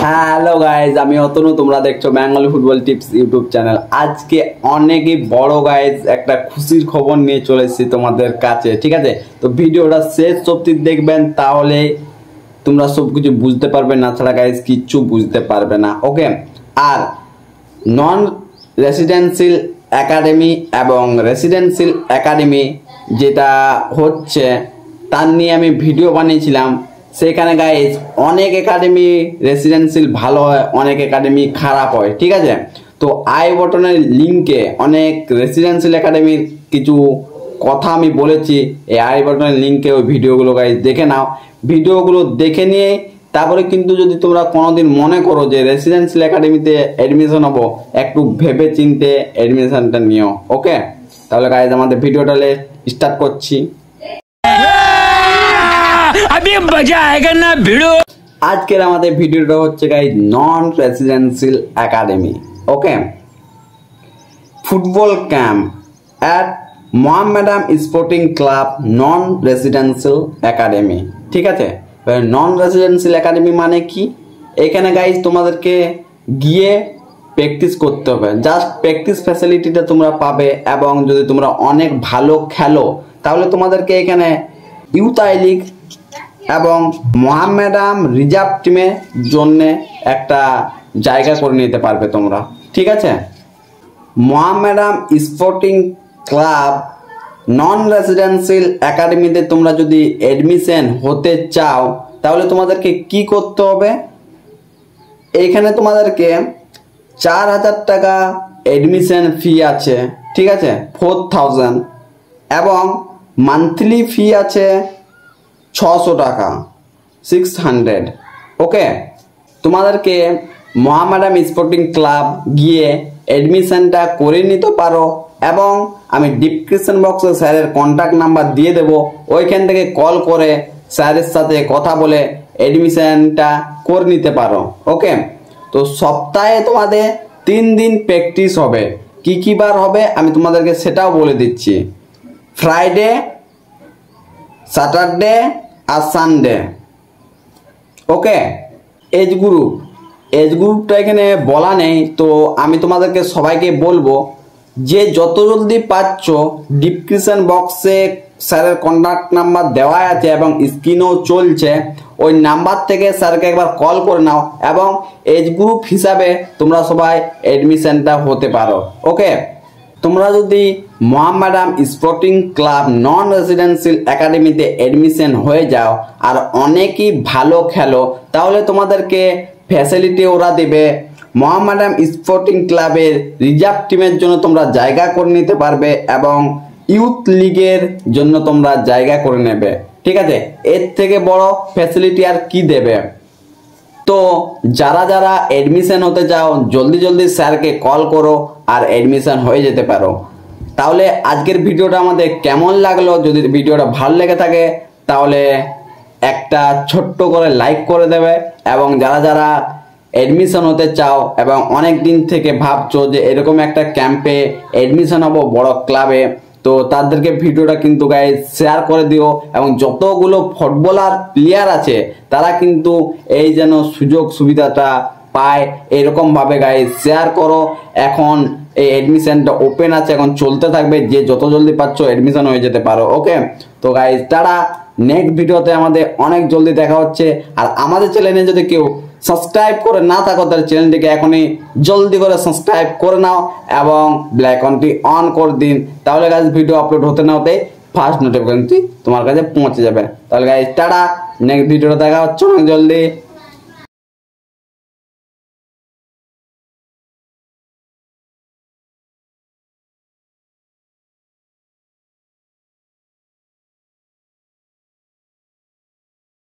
Hello guys, আমি অতনু, তোমরা দেখছো Bengali football tips YouTube channel. আজকে অনেকই বড় গাইজ একটা খুশির খবর নিয়ে চলে এসেছি তোমাদের কাছে, ঠিক আছে? তো ভিডিওটা শেষ অবধি দেখবেন, তাহলে তোমরা সব কিছু বুঝতে পারবে, না ছাড়া গাইজ কিচ্ছু বুঝতে পারবে না। ওকে, আর নন রেসিডেন্সিয়াল একাডেমি এবং রেসিডেন্সিয়াল একাডেমি যেটা হচ্ছে তার নিয়ে আমি ভিডিও বানিয়েছিলাম। সেখানে গাইজ অনেক একাডেমি রেসিডেন্সিয়াল ভালো হয়, অনেক একাডেমি খারাপ হয়, ঠিক আছে? তো আই বটনের লিঙ্কে অনেক রেসিডেন্সিয়াল একাডেমির কিছু কথা আমি বলেছি, এই আই বটনের লিঙ্কে ওই ভিডিওগুলো গাইজ দেখে নাও। ভিডিওগুলো দেখে নিয়ে তারপরে কিন্তু যদি তোমরা কোনোদিন মনে করো যে রেসিডেন্সিয়াল একাডেমিতে অ্যাডমিশন হবো, একটু ভেবে চিনতে অ্যাডমিশনটা নিও। ওকে, তাহলে গাইজ আমাদের ভিডিওটা স্টার্ট করছি। আজকের আমাদের ভিডিওটা হচ্ছে guys non residential academy. Okay, football camp at Mohammedan sporting club non residential academy, ঠিক আছে? নন রেসিডেন্সিয়াল একাডেমি মানে কি? এখানে গাইজ তোমাদেরকে গিয়ে প্র্যাকটিস করতে হবে, জাস্ট প্র্যাকটিস ফ্যাসিলিটিটা তোমরা পাবে। এবং যদি তোমরা অনেক ভালো খেলো তাহলে তোমাদেরকে এখানে ইউথ আই লিগ এবং মোহামেডান রিজার্ভ টিমের জন্য একটা জায়গা করে নিতে পারবে তোমরা, ঠিক আছে? মোহামেডান স্পোর্টিং ক্লাব নন রেসিডেন্সিয়াল একাডেমিতে তোমরা যদি অ্যাডমিশন হতে চাও তাহলে তোমাদেরকে কি করতে হবে? এইখানে তোমাদেরকে 4,000 টাকা অ্যাডমিশন ফি আছে, ঠিক আছে? 4,000 এবং মান্থলি ফি আছে 600 টাকা, 600। ওকে, তোমাদেরকে মোহামেডান স্পোর্টিং ক্লাব গিয়ে অ্যাডমিশনটা করে নিতে পারো এবং আমি ডিসক্রিপশন বক্সে স্যারের কন্ট্যাক্ট নাম্বার দিয়ে দেবো, ওইখান থেকে কল করে স্যারের সাথে কথা বলে অ্যাডমিশনটা করে নিতে পারো। ওকে, তো সপ্তাহে তোমাদের 3 দিন প্র্যাকটিস হবে। কি কি বার হবে আমি তোমাদেরকে সেটাও বলে দিচ্ছি। ফ্রাইডে, স্যাটারডে আর সানডে। ওকে, এজ গ্রুপটা এখানে বলা নেই, তো আমি তোমাদেরকে সবাইকে বলবো যে যত জলদি পাচ্ছ ডিসক্রিপশন বক্সে স্যারের কন্ট্যাক্ট নাম্বার দেওয়া আছে এবং স্ক্রিনেও চলছে, ওই নাম্বার থেকে স্যারকে একবার কল করে নাও এবং এজ গ্রুপ হিসাবে তোমরা সবাই অ্যাডমিশনটা হতে পারো। ওকে, তোমরা যদি মোহামেডান স্পোর্টিং ক্লাব নন রেসিডেন্সিয়াল একাডেমিতে অ্যাডমিশন হয়ে যাও আর অনেকই ভালো খেলো, তাহলে তোমাদেরকে ফ্যাসিলিটি ওরা দেবে। মোহামেডান স্পোর্টিং ক্লাবের রিজার্ভ টিমের জন্য তোমরা জায়গা করে নিতে পারবে এবং ইউথ লিগের জন্য তোমরা জায়গা করে নেবে, ঠিক আছে? এর থেকে বড় ফ্যাসিলিটি আর কি দেবে? তো যারা যারা অ্যাডমিশন হতে চাও জলদি জলদি স্যারকে কল করো আর অ্যাডমিশন হয়ে যেতে পারো। তাহলে আজকের ভিডিওটা আমাদের কেমন লাগলো? যদি ভিডিওটা ভালো লেগে থাকে তাহলে একটা ছোট্ট করে লাইক করে দেবে এবং যারা যারা অ্যাডমিশন হতে চাও এবং অনেক দিন থেকে ভাবছো যে এরকম একটা ক্যাম্পে অ্যাডমিশন হবো বড় ক্লাবে, তো তাদেরকে ভিডিওটা কিন্তু গাইজ শেয়ার করে দিও এবং যতগুলো ফুটবলার প্লেয়ার আছে তারা কিন্তু এই যেন সুযোগ সুবিধাটা পায়, এরকমভাবে গাইজ শেয়ার করো। এখন এই অ্যাডমিশনটা ওপেন আছে, এখন চলতে থাকবে, যে যত জলদি পাচ্ছ অ্যাডমিশন হয়ে যেতে পারো। ওকে, তো গাইজ তারা নেক্সট ভিডিওতে আমাদের অনেক জলদি দেখা হচ্ছে। আর আমাদের চ্যানেলে যদি কেউ সাবস্ক্রাইব করে না থাকো তাহলে চ্যানেলটিকে এখনই জলদি করে সাবস্ক্রাইব করে নাও এবং ব্ল্যাক আইকনটি অন করে দিন, তাহলে গাইজ ভিডিও আপলোড হতে না হতে ফার্স্ট নোটিফিকেশনটি তোমার কাছে পৌঁছে যাবে। তাহলে গাইজ টাটা, নেক্সট ভিডিওটা দেখা হচ্ছে অনেক জলদি।